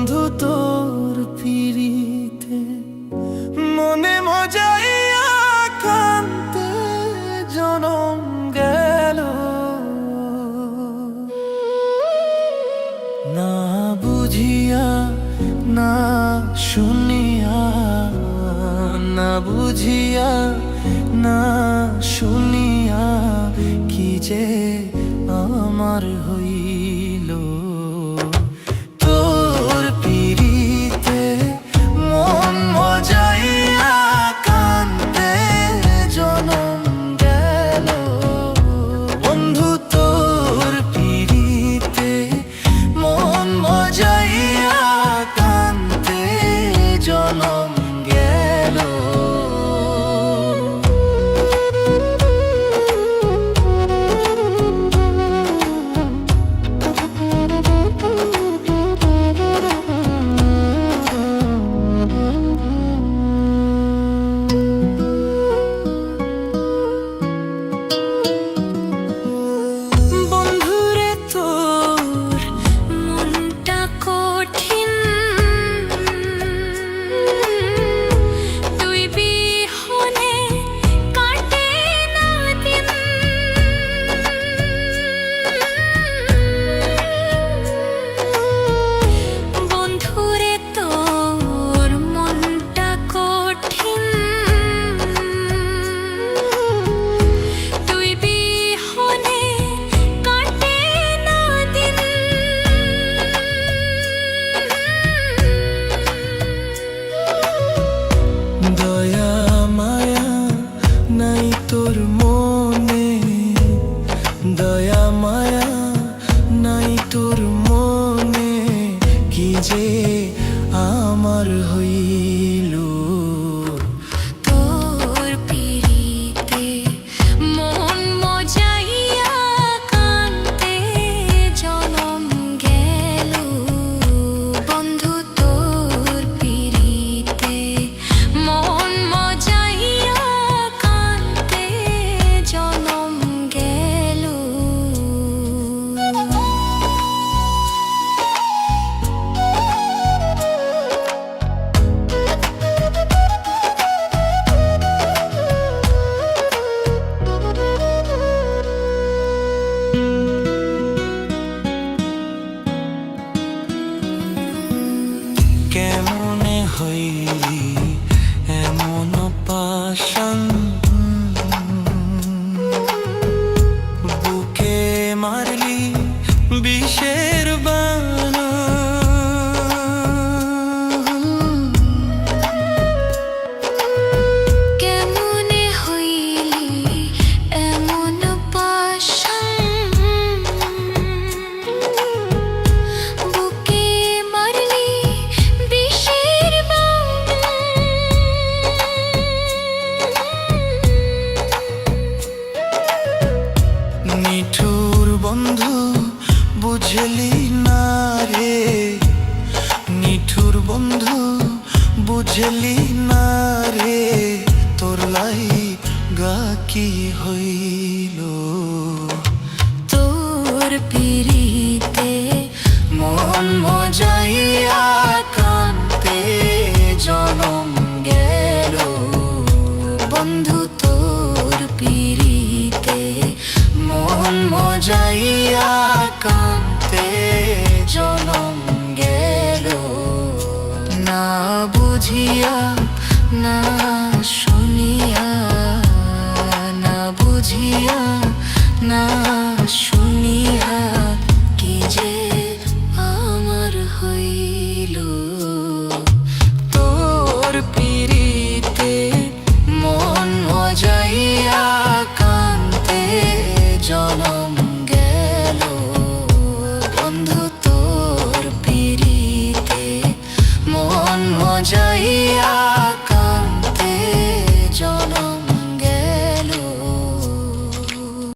বন্ধু তোর পিরিতে মনে মজাইয়া কান্তে জনম গেল। না বুঝিয়া না শুনিয়া, না বুঝিয়া না শুনিয়া কি যে আমার হইল। তোর পিরিতে মন মজাইয়া কান্তে জনম গেল। বন্ধু তোর পিরিতে মন মজাইয়া কান্তে জনম গেল। তোর মনে দয়া মায়া নাই, তোর মনে কি যে আমার হইল। তোর পিরিতে মন মজাইয়া কান্তে জনম গেল। বন্ধু তোর পিরিতে মন মজাইয়া কান্তে জনম গেল। কেমনে হইলি এমন পাশান, বুকে মারলি বিষের বানা। কেমনে হইলি এমন পাশান, বুকে মারলি বিষের বানা। নিঠুর বন্ধু বুঝলি না রে, নিঠুর বন্ধু বুঝলি না রে, তোর লাই গা কি হইল। তোর পিরিতে মন মজাইয়া কান্তে জনম গেল। বন্ধু তোর পিরিতে মন মজাইয়া কান্তে জনম গেল। না বুঝিয়া না শুনিয়া, না বুঝিয়া না